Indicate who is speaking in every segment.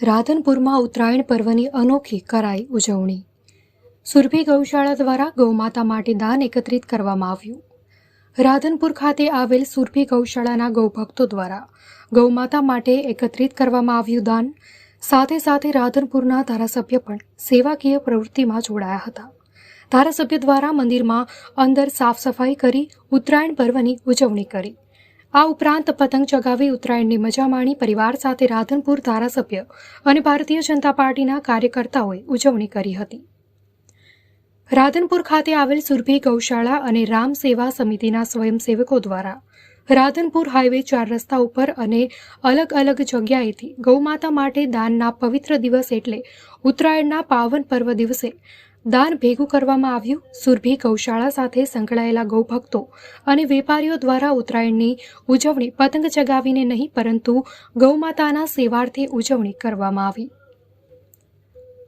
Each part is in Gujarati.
Speaker 1: રાધનપુરમાં ઉત્તરાયણ પર્વની અનોખી કરાઈ ઉજવણી। સુરભી ગૌશાળા દ્વારા ગૌમાતા માટે દાન એકત્રિત કરવામાં આવ્યું। રાધનપુર ખાતે આવેલ સુરભી ગૌશાળાના ગૌભક્તો દ્વારા ગૌમાતા માટે એકત્રિત કરવામાં આવ્યું દાન। સાથે સાથે રાધનપુરના ધારાસભ્ય પણ સેવાકીય પ્રવૃત્તિમાં જોડાયા હતા। ધારાસભ્ય દ્વારા મંદિરમાં અંદર સાફ સફાઈ કરી ઉત્તરાયણ પર્વની ઉજવણી કરી। આ ઉપરાંત પતંગ ચગાવી ઉત્તરાયણની મજા માણી પરિવાર સાથે રાધનપુર ધારાસભ્ય અને ભારતીય જનતા પાર્ટીના કાર્યકર્તાઓએ ઉજવણી કરી હતી। રાધનપુર ખાતે આવેલ સુરભી ગૌશાળા અને રામ સેવા સમિતિના સ્વયંસેવકો દ્વારા રાધનપુર હાઈવે 4 રસ્તા ઉપર અને અલગ અલગ જગ્યાએથી ગૌમાતા માટે દાનના પવિત્ર દિવસ એટલે ઉત્તરાયણના પાવન પર્વ દિવસે દાન ભેગું કરવામાં આવ્યું। સુરભી ગૌશાળા સાથે સંકળાયેલા ગૌભક્તો અને વેપારીઓ દ્વારા ઉત્તરાયણની ઉજવણી પતંગ ચગાવીને નહીં પરંતુ ગૌમાતાના સેવાર્થે ઉજવણી કરવામાં આવી।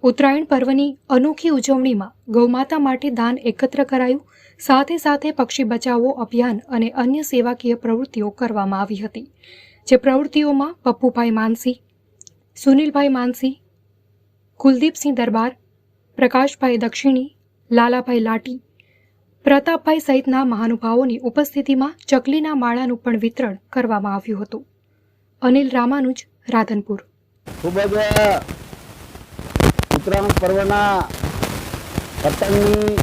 Speaker 1: ઉત્તરાયણ પર્વની અનોખી ઉજવણીમાં ગૌમાતા માટે દાન એકત્ર કરાયું। સાથે સાથે પક્ષી બચાવો અભિયાન અને અન્ય સેવાકીય પ્રવૃત્તિઓ કરવામાં આવી હતી। જે પ્રવૃત્તિઓમાં પપ્પુભાઈ માનસી, સુનિલભાઈ માનસી, કુલદીપસિંહ દરબાર, પ્રકાશભાઈ દક્ષિણી, લાલાભાઈ લાટી, પ્રતાપભાઈ સહિતના મહાનુભાવોની ઉપસ્થિતિમાં ચકલીના માળાનું પણ વિતરણ કરવામાં આવ્યું હતું। અનિલ રામાનુજ, રાધનપુર।
Speaker 2: ખૂબ જ ઉત્તરાયણ પર્વના પતંગની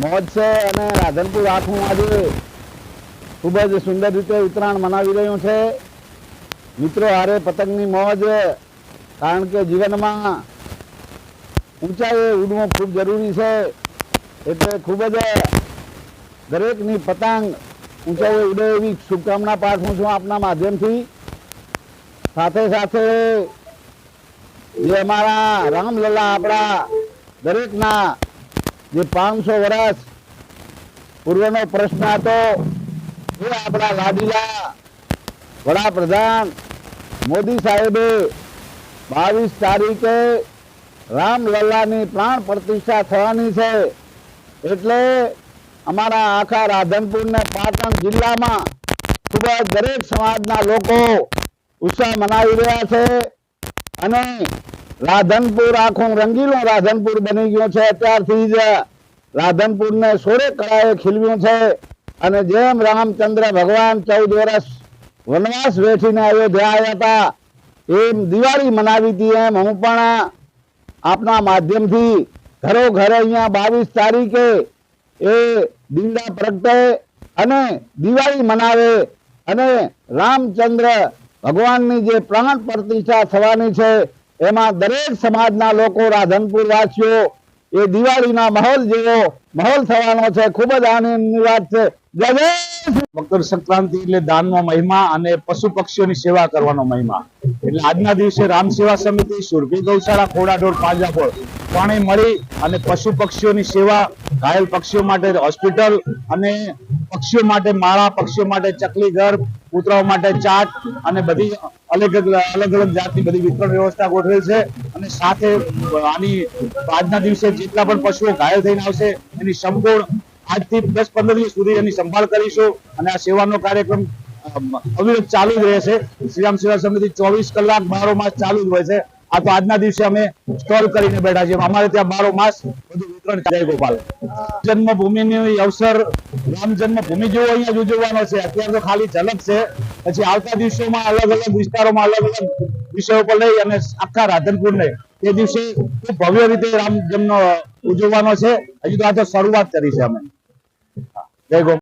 Speaker 2: મોજ છે અને રાધનપુર આખું આજે ખૂબ જ સુંદર રીતે ઉત્તરાયણ મનાવી રહ્યું છે। મિત્રો હારે પતંગની મોજ, કારણ કે જીવનમાં ઊંચાઈએ ઉડવું ખૂબ જરૂરી છે, એટલે ખૂબ જ દરેકની પતંગ ઊંચાઈએ ઉડે એવી શુભકામના પાઠવું છું આપના માધ્યમથી। સાથે સાથે જે અમારા રામલલા આપણા દરેકના જે 500 વર્ષ પૂર્વનો પ્રશ્ન હતો એ આપણા લાડીલા વડાપ્રધાન મોદી સાહેબે 22 તારીખે રામલલ્લાની પ્રાણ પ્રતિષ્ઠા થવાની છે, એટલે અમારા આખા રાધનપુર ને પાટણ જિલ્લામાં ખૂબ જ દરેક સમાજના લોકો ઉત્સાહ મનાવી રહ્યા છે અને રાધનપુર આખું રંગીલું રાધનપુર બની ગયું છે। અત્યારથી જ રાધનપુરને સોળે કળાએ ખીલવ્યું છે અને જેમ રામચંદ્ર ભગવાન 14 વર્ષ વનવાસ વેઠીને અયોધ્યા આવ્યા હતા એમ દિવાળી મનાવી હતી, એમ હું પણ આપના માધ્યમથી ઘરો ઘરે અહીંયા 22 તારીખે એ દીવડા પ્રગટે અને દિવાળી મનાવે અને રામચંદ્ર ભગવાનની જે પ્રાણ પ્રતિષ્ઠા થવાની છે એમાં દરેક સમાજના લોકો રાધનપુર વાસીઓ એ દિવાળીના માહોલ જેવો માહોલ થવાનો છે। ખૂબ જ આનંદની વાત છે। જય જય
Speaker 3: મકર સંક્રાંતિ એટલે દાનનો મહિમા અને પશુ પક્ષીઓની સેવા કરવાનો મહિમા, એટલે આજના દિવસે રામ સેવા સમિતિ, સુરભી ગૌશાળા, ખોડાઢોર, પાંજરાપોળ ત્રણેય મળી અને પશુ પક્ષીઓની સેવા, ઘાયલ પક્ષીઓ માટે હોસ્પિટલ અને પક્ષીઓ માટે માળા, પક્ષીઓ માટે ચકલી ઘર, કૂતરાઓ માટે ચાટ અને બધી અલગ અલગ જાતની બધી વિતરણ વ્યવસ્થા ગોઠવેલ છે। અને સાથે આની આજના દિવસે જેટલા પણ પશુઓ ઘાયલ થઈને આવશે એની સંપૂર્ણ આજથી 10-15 દિવસ સુધી એની સંભાળ કરીશું અને આ સેવાનો કાર્યક્રમ અવિરત ચાલુ જ રહેશે। શ્રીરામ સેવા સમિતિ 24 કલાક 12 માસ ચાલુ જ હોય છે। આ તો આજના દિવસે અમે સ્ટોલ કરીને બેઠા છીએ, અમારે ત્યાં 12 માસ બધું વિતરણ જય ગોપાલ। જન્મભૂમિની અવસર રામ જન્મભૂમિ જેવો અહીંયા જ ઉજવવાનો છે। અત્યારે તો ખાલી ઝલક છે, પછી આવતા દિવસોમાં અલગ અલગ વિસ્તારોમાં અલગ અલગ વિષયો પર લઈ અને આખા રાધનપુરને એ દિવસે ખૂબ ભવ્ય રીતે રામ જન્મ ઉજવવાનો છે। હજી તો આ તો શરૂઆત કરી છે અમે। જય ગોપાલ।